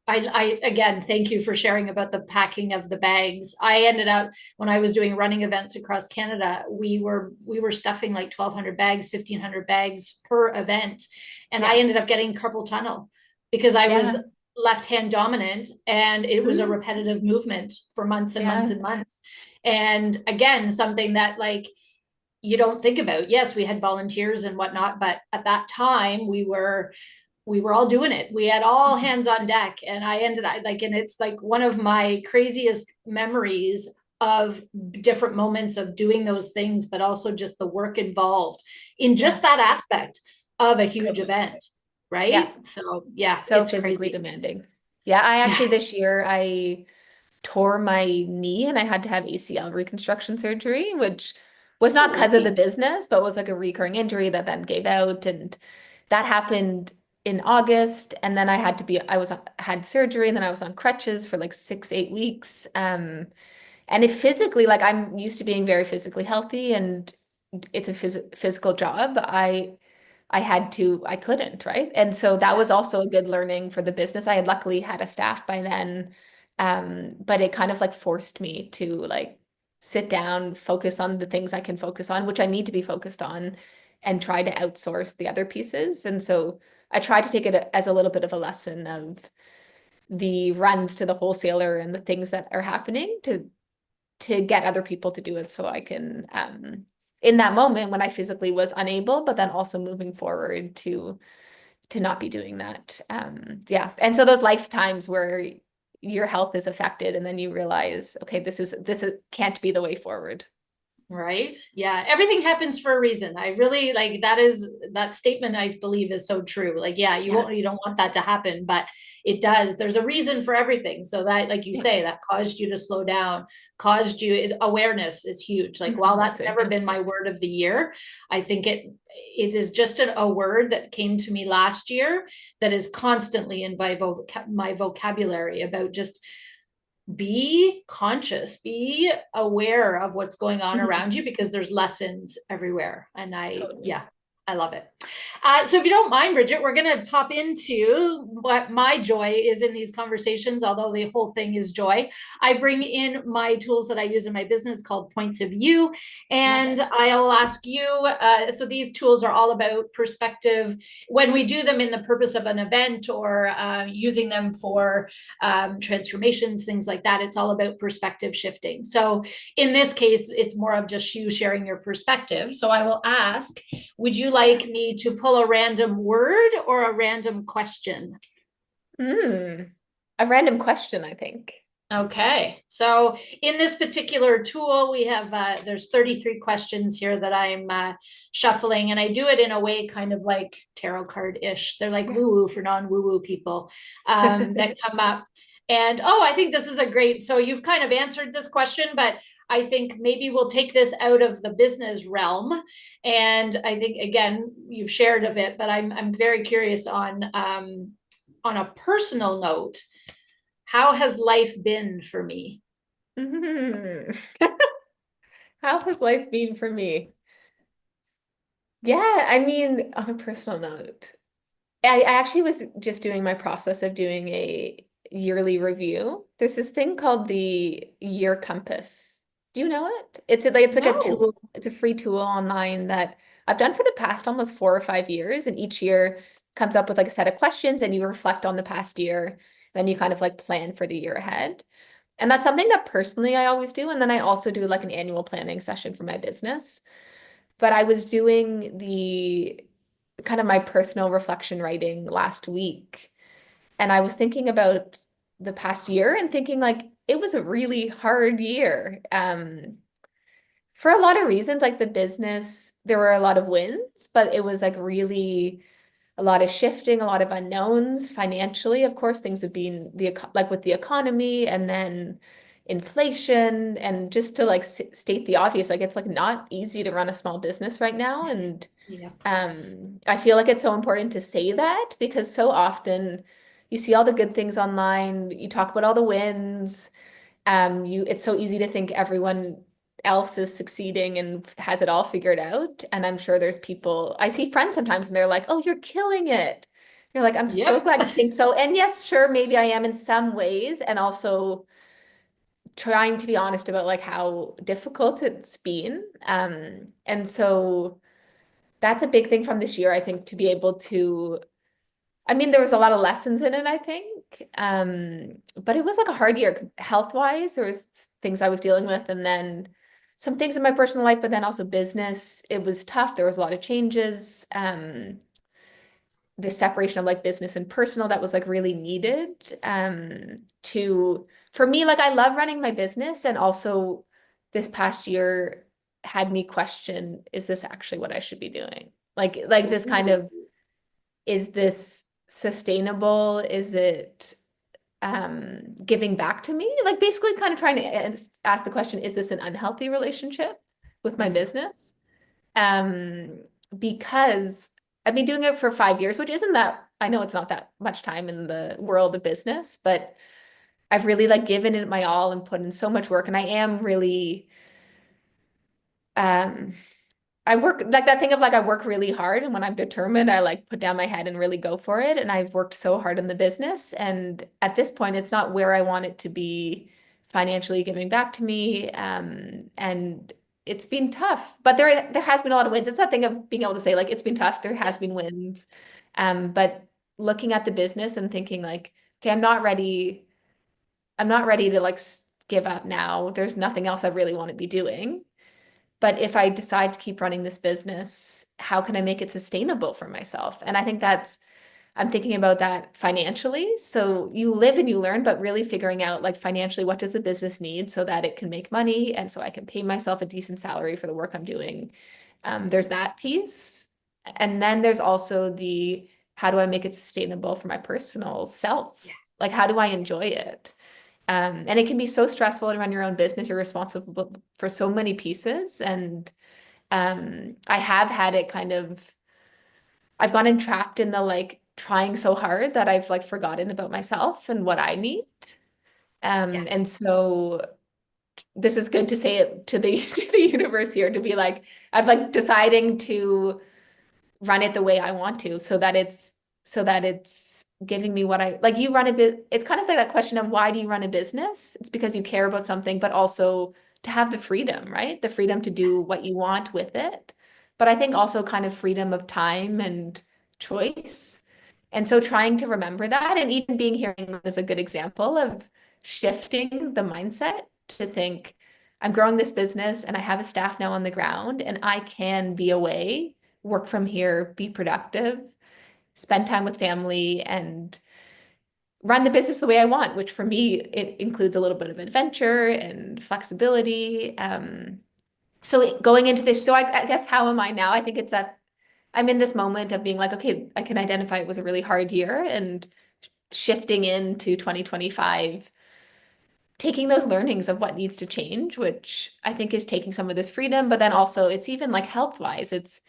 I again thank you for sharing about the packing of the bags. I ended up when I was doing running events across Canada, we were stuffing like 1,200 bags, 1,500 bags per event, and I Yeah. ended up getting carpal tunnel because I was Yeah. left hand dominant and it was a Mhm. repetitive movement for months and months Yeah. and months. And again, something that like you don't think about. Yes, we had volunteers and whatnot, but at that time we were all doing it. We had all Mhm. hands on deck. And I ended up like, and it's like one of my craziest memories of different moments of doing those things, but also just the work involved in just Yeah. that aspect of a huge Totally. event. Yeah. Right. So yeah, So it's physically crazy. demanding. Yeah, I Yeah. actually this year I tore my knee and I had to have ACL reconstruction surgery, which Was not because of the Right. business, but was like a recurring injury that then gave out. And that happened in August. And then had surgery, and then I was on crutches for like 6, 8 weeks. And if physically, like I'm used to being very physically healthy and it's a physical job, I couldn't, right? And so that was also a good learning for the business. I had luckily had a staff by then. But it kind of like forced me to like sit down, focus on the things I can focus on, which I need to be focused on, and try to outsource the other pieces. And so I tried to take it as a little bit of a lesson of the runs to the wholesaler and the things that are happening to get other people to do it, so I can in that moment when I physically was unable, but then also moving forward to not be doing that. Yeah. And so those lifetimes where your health is affected and then you realize, okay, this can't be the way forward. Right. Yeah. Everything happens for a reason. I really like that statement, I believe, is so true. Like, yeah, Yeah. you don't want that to happen, but it does. There's a reason for everything. So that, like you Yeah. say, that caused you to slow down, awareness is huge. Like, while that's Massive. never been my word of the year, I think it is just a word that came to me last year that is constantly in my vocabulary about just be conscious, be aware of what's going on Mhm. around you, because there's lessons everywhere. And Totally. yeah, I love it. So if you don't mind, Bridget, we're going to pop into what my joy is in these conversations, although the whole thing is joy. I bring in my tools that I use in my business called Points of View, and I'll ask you, so these tools are all about perspective. When we do them in the purpose of an event or using them for transformations, things like that, it's all about perspective shifting. So in this case, it's more of just you sharing your perspective. So I will ask, would you like me to pull a random word or a random question? A random question, I think. Okay, so in this particular tool, we have there's 33 questions here that I'm shuffling, and I do it in a way kind of like tarot card-ish. They're like woo-woo for non-woo-woo people that come up. And I think this is a great, so you've kind of answered this question, but I think maybe we'll take this out of the business realm. And I think, again, you've shared of it, but I'm very curious on a personal note. How has life been for me? How has life been for me? Yeah, I mean, on a personal note, I actually was just doing my process of doing a yearly review. There's this thing called the Year Compass. Do you know it? It's like a No. tool, it's a free tool online that I've done for the past almost 4 or 5 years. And each year comes up with like a set of questions and you reflect on the past year. Then you kind of like plan for the year ahead. And that's something that personally I always do. And then I also do like an annual planning session for my business. But I was doing the kind of my personal reflection writing last week. And I was thinking about the past year and thinking like it was a really hard year. For a lot of reasons, like the business, there were a lot of wins, but it was like really a lot of shifting, a lot of unknowns financially. Of course, things have been like with the economy and then inflation, and just to like state the obvious, like it's like not easy to run a small business right now. And Yep. I feel like it's so important to say that because so often you see all the good things online, you talk about all the wins, it's so easy to think everyone else is succeeding and has it all figured out. And I'm sure there's people, I see friends sometimes and they're like, oh, you're killing it. You're like, I'm so Yep. glad you think so. And yes, sure, maybe I am in some ways. And also trying to be honest about like how difficult it's been. And so that's a big thing from this year, I think, to be able to, I mean, there was a lot of lessons in it, I think. But it was like a hard year health-wise. There was things I was dealing with, and then some things in my personal life, but then also business. It was tough. There was a lot of changes. The separation of like business and personal that was like really needed. To for me, like I love running my business, and also this past year had me question, is this actually what I should be doing? Like this kind Ooh. of, is this sustainable? Is it giving back to me? Like basically kind of trying to ask the question, is this an unhealthy relationship? with my business. Um, because I've been doing it for 5 years, which isn't that, I know it's not that much time in the world of business, but I've really like given it my all and put in so much work. And I am really, um, I work like that thing of like I work really hard, and when I'm determined, I like put down my head and really go for it. And I've worked so hard in the business, and at this point, it's not where I want it to be financially giving back to me. And it's been tough, but there has been a lot of wins. It's that thing of being able to say like it's been tough. There has been wins, but looking at the business and thinking like, okay, I'm not ready. I'm not ready to like give up now. There's nothing else I really want to be doing. But if I decide to keep running this business, how can I make it sustainable for myself? And I think I'm thinking about that financially. So you live and you learn, but really figuring out like financially, what does the business need so that it can make money and so I can pay myself a decent salary for the work I'm doing. There's that piece. And then there's also the how do I make it sustainable for my personal self? Like, how do I enjoy it? And it can be so stressful to run your own business. You're responsible for so many pieces. And I have had it kind of, I've gotten trapped in the like trying so hard that I've like forgotten about myself and what I need. Yeah. And so this is good to say it to the to the universe here to be like, I'm like deciding to run it the way I want to so that it's giving me what I like. You run a bit, it's kind of like that question of why do you run a business? It's because you care about something, but also to have the freedom, right? The freedom to do what you want with it. But I think also kind of freedom of time and choice. And so trying to remember that, and even being here in England is a good example of shifting the mindset to think, I'm growing this business and I have a staff now on the ground and I can be away, work from here, be productive, spend time with family, and run the business the way I want, which for me, it includes a little bit of adventure and flexibility. So going into this, so I guess how am I now? I think it's that I'm in this moment of being like, okay, I can identify it was a really hard year and shifting into 2025, taking those learnings of what needs to change, which I think is taking some of this freedom, but then also it's even like health wise, it's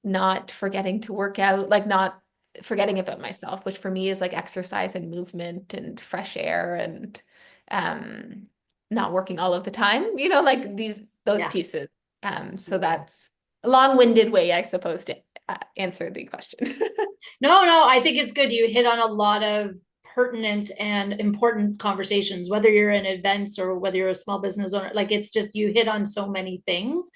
not forgetting to work out, like not forgetting about myself, which for me is like exercise and movement and fresh air and um not working all of the time, like those Yeah. pieces. So that's a long-winded way, I suppose, to answer the question. No, I think it's good. You hit on a lot of pertinent and important conversations, whether you're in events or whether you're a small business owner. Like it's just you hit on so many things.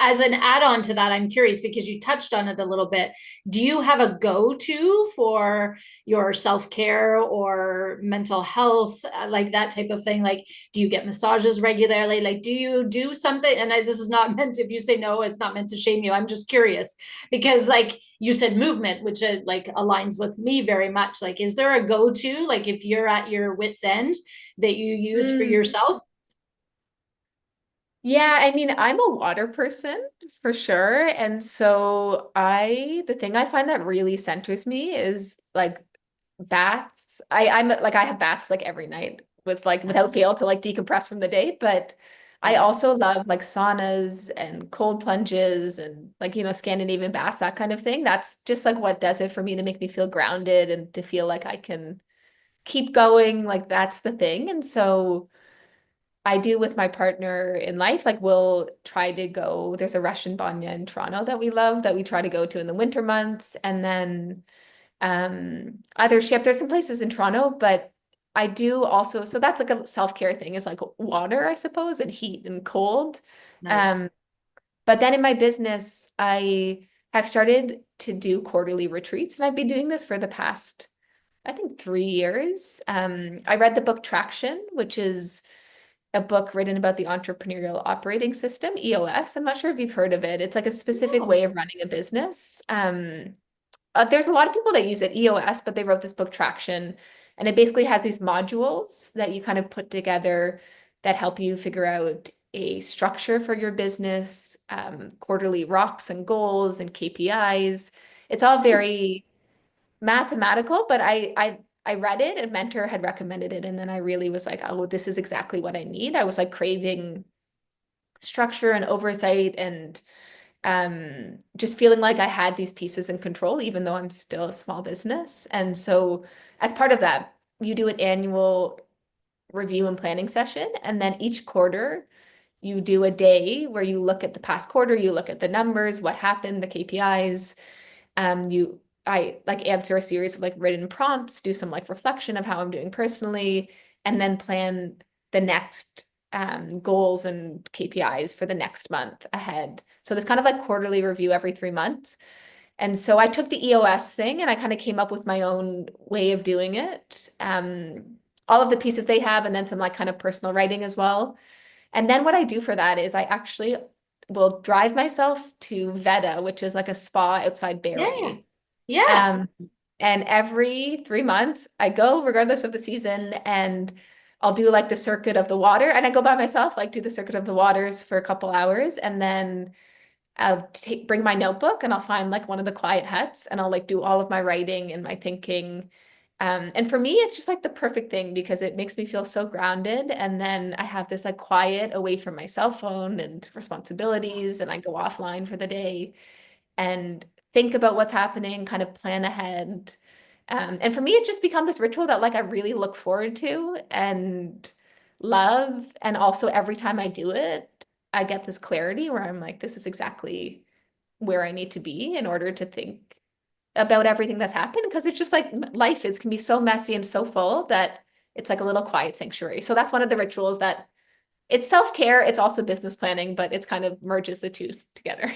As an add-on to that, I'm curious because you touched on it a little bit. Do you have a go-to for your self-care or mental health, like that type of thing? Like, do you get massages regularly? Like, do you do something? And this is not meant, if you say no, it's not meant to shame you. I'm just curious because like you said movement, which like aligns with me very much. Like, is there a go-to, like if you're at your wit's end, that you use for Mm. yourself? Yeah, I mean, I'm a water person for sure. And so the thing I find that really centers me is like baths. I'm like, I have baths like every night with like without fail to like decompress from the day. But I Yeah. also love like saunas and cold plunges and like, Scandinavian baths, that kind of thing. That's just like what does it for me to make me feel grounded and to feel like I can keep going. Like that's the thing. And so I do with my partner in life, like we'll try to go, there's a Russian banya in Toronto that we love that we try to go to in the winter months. And then either ship, there's some places in Toronto, but I do also, so that's like a self-care thing is like water, I suppose, and heat and cold. Nice. Um, but then in my business, I have started to do quarterly retreats, and I've been doing this for the past, I think, 3 years. I read the book Traction, which is a book written about the entrepreneurial operating system, EOS. I'm not sure if you've heard of it. It's like a specific No. way of running a business. There's a lot of people that use it, EOS, but they wrote this book, Traction, and it basically has these modules that you kind of put together that help you figure out a structure for your business, quarterly rocks and goals and KPIs. It's all very mathematical, but I read it, a mentor had recommended it, and then I really was like, oh, this is exactly what I need. I was like craving structure and oversight and just feeling like I had these pieces in control, even though I'm still a small business. And so as part of that, you do an annual review and planning session. And then each quarter, you do a day where you look at the past quarter, you look at the numbers, what happened, the KPIs. I like answer a series of like written prompts, do some like reflection of how I'm doing personally, and then plan the next goals and KPIs for the next month ahead. So there's kind of like quarterly review every 3 months. And so I took the EOS thing and I kind of came up with my own way of doing it. All of the pieces they have, and then some like kind of personal writing as well. And then what I do for that is I actually will drive myself to Veta, which is like a spa outside Yeah. Barrie. Yeah. Um, and every 3 months I go regardless of the season, and I'll do like the circuit of the water, and I go by myself, like do the circuit of the waters for a couple hours, and then I'll bring my notebook and I'll find like one of the quiet huts and I'll like do all of my writing and my thinking. And for me, it's just like the perfect thing because it makes me feel so grounded. And then I have this like quiet away from my cell phone and responsibilities, and I go offline for the day and think about what's happening, kind of plan ahead. And for me, it's just become this ritual that like I really look forward to and love. And also every time I do it, I get this clarity where I'm like, this is exactly where I need to be in order to think about everything that's happened. Because it's just like life is can be so messy and so full that it's like a little quiet sanctuary. So that's one of the rituals that it's self-care, it's also business planning, but it's kind of merges the two together.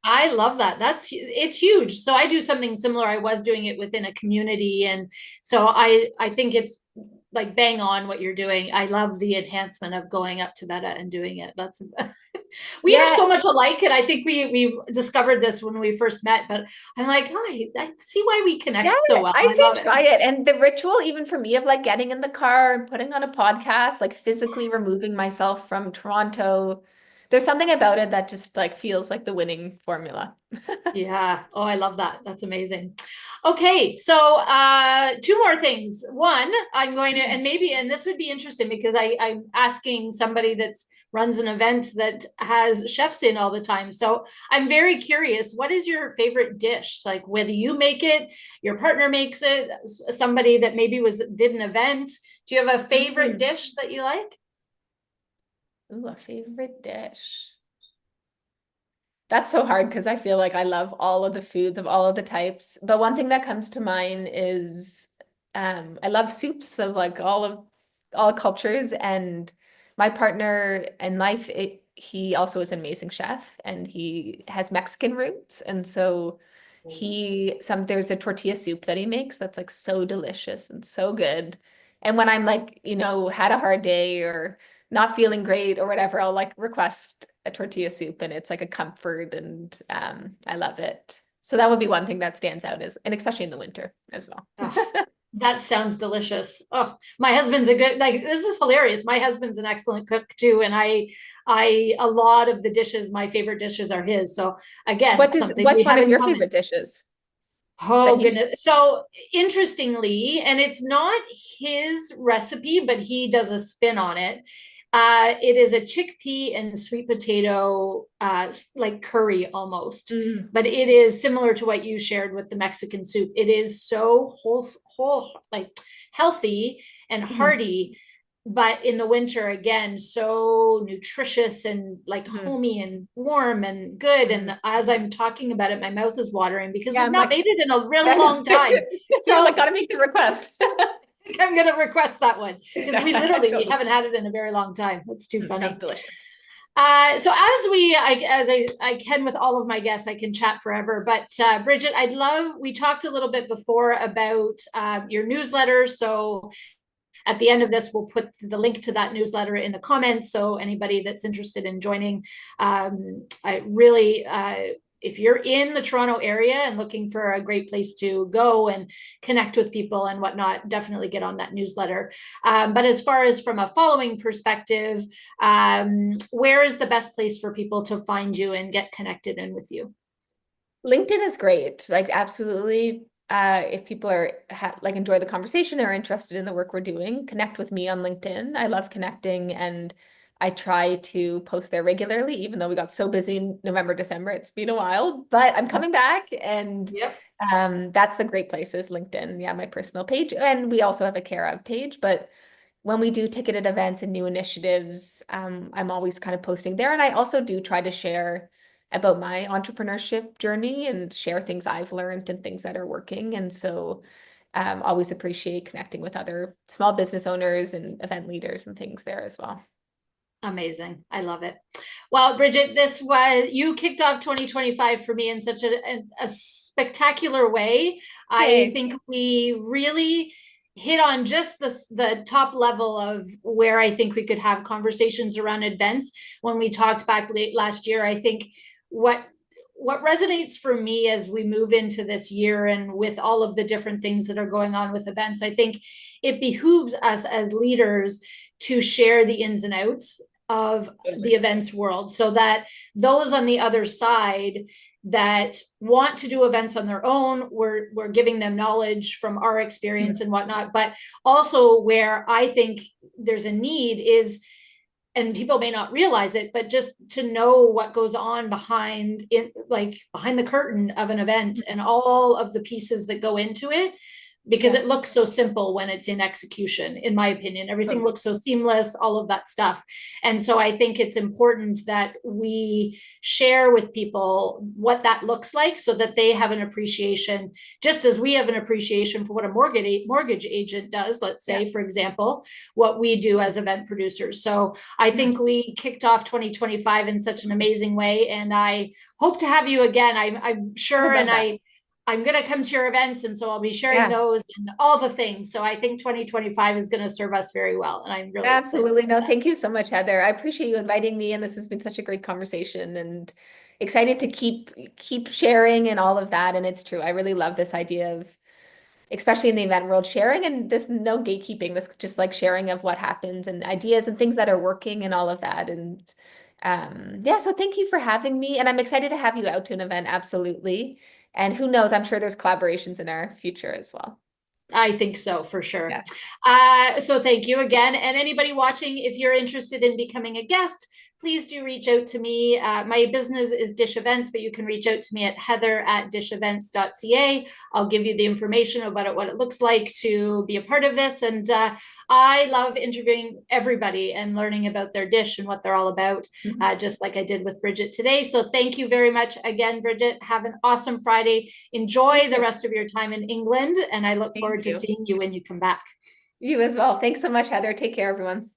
I love that. It's huge. So I do something similar. I was doing it within a community, and so I think it's like bang on what you're doing. I love the enhancement of going up to Meta and doing it. That's we are Yeah, so much alike, and I think we discovered this when we first met. But I'm like, oh, I see why we yeah, connect so well. I I say love it. try it. And the ritual, even for me, of like getting in the car and putting on a podcast, like physically removing myself from Toronto, there's something about it that just like feels like the winning formula. Yeah. Oh, I love that. That's amazing. Okay, so two more things. One, I'm going to, and maybe, and this would be interesting because I'm asking somebody that's runs an event that has chefs in all the time. So I'm very curious, what is your favorite dish? Like whether you make it, your partner makes it, somebody that maybe did an event. Do you have a favorite dish that you like? Ooh, a favorite dish. That's so hard because I feel like I love all of the foods of all of the types. But one thing that comes to mind is I love soups of like all cultures. And my partner in life, he also is an amazing chef and he has Mexican roots. And so there's a tortilla soup that he makes that's like so delicious and so good. And when I'm like, had a hard day or not feeling great or whatever, I'll like request a tortilla soup and it's like a comfort, and I love it. So that would be one thing that stands out and especially in the winter as well. Oh, that sounds delicious. Oh, my husband's this is hilarious. My husband's an excellent cook too. And a lot of the dishes, my favorite dishes are his. So again, something we What's one have of in your common. favorite dishes that Oh he goodness. So interestingly, and it's not his recipe, but he does a spin on it. It is a chickpea and sweet potato, like curry almost, Mm, but it is similar to what you shared with the Mexican soup. It is so like healthy and mhm, hearty, but in the winter again, so nutritious and like mhm, homey and warm and good. mhm. And as I'm talking about it, my mouth is watering because Yeah, we've I'm not like made it in a really kind of long time. you're So like gotta make the request. I'm going to request that one because we Totally. haven't had it in a very long time. That's too Sounds funny. delicious. So as I can with all of my guests, I can chat forever. But Bridget, we talked a little bit before about your newsletter. So at the end of this, we'll put the link to that newsletter in the comments. So anybody that's interested in joining, I really, if you're in the Toronto area and looking for a great place to go and connect with people and whatnot, definitely get on that newsletter. But as far as from a following perspective, where is the best place for people to find you and get connected in with you? LinkedIn is great. Like absolutely. If people are like enjoy the conversation or interested in the work we're doing, connect with me on LinkedIn. I love connecting and I try to post there regularly, even though we got so busy in November, December. It's been a while, but I'm coming back, and Yep. that's the great place is LinkedIn. Yeah, my personal page. And we also have a 𝒂𝒂𝒏𝒈 page, but when we do ticketed events and new initiatives, I'm always kind of posting there. And I also do try to share about my entrepreneurship journey and share things I've learned and things that are working. And so always appreciate connecting with other small business owners and event leaders and things there as well. Amazing. I love it. Well, Bridget, you kicked off 2025 for me in such a spectacular way. I Yay. think we really hit on just the top level of where I think we could have conversations around events. When we talked back late last year, I think what resonates for me as we move into this year and with all of the different things that are going on with events, I think it behooves us as leaders to share the ins and outs of the events world, so that those on the other side that want to do events on their own, we're giving them knowledge from our experience and whatnot. But also where I think there's a need is, and people may not realize it, but just to know what goes on behind the curtain of an event and all of the pieces that go into it, because it looks so simple when it's in execution, in my opinion. Everything looks so seamless, all of that stuff. And so I think it's important that we share with people what that looks like, so that they have an appreciation, just as we have an appreciation for what a mortgage agent does, let's say, for example, what we do as event producers. So I think we kicked off 2025 in such an amazing way, and I hope to have you again. I'm sure, and I'm going to come to your events, and so I'll be sharing those and all the things. So I think 2025 is going to serve us very well. And I'm really absolutely. No, thank you so much, Heather. I appreciate you inviting me, and this has been such a great conversation, and excited to keep sharing and all of that. And it's true. I really love this idea of, especially in the event world, sharing, and this no gatekeeping, this just like sharing of what happens and ideas and things that are working and all of that. And so thank you for having me. And I'm excited to have you out to an event. Absolutely. And who knows, I'm sure there's collaborations in our future as well. I think so, for sure. Yeah. So thank you again. And anybody watching, if you're interested in becoming a guest, please do reach out to me. My business is DiSH Events, but you can reach out to me at heather@dishevents.ca. I'll give you the information about what it looks like to be a part of this. And I love interviewing everybody and learning about their dish and what they're all about, just like I did with Bridget today. So thank you very much again, Bridget. Have an awesome Friday. Enjoy the rest of your time in England, and I look forward to seeing you when you come back. You as well. Thanks so much, Heather. Take care, everyone.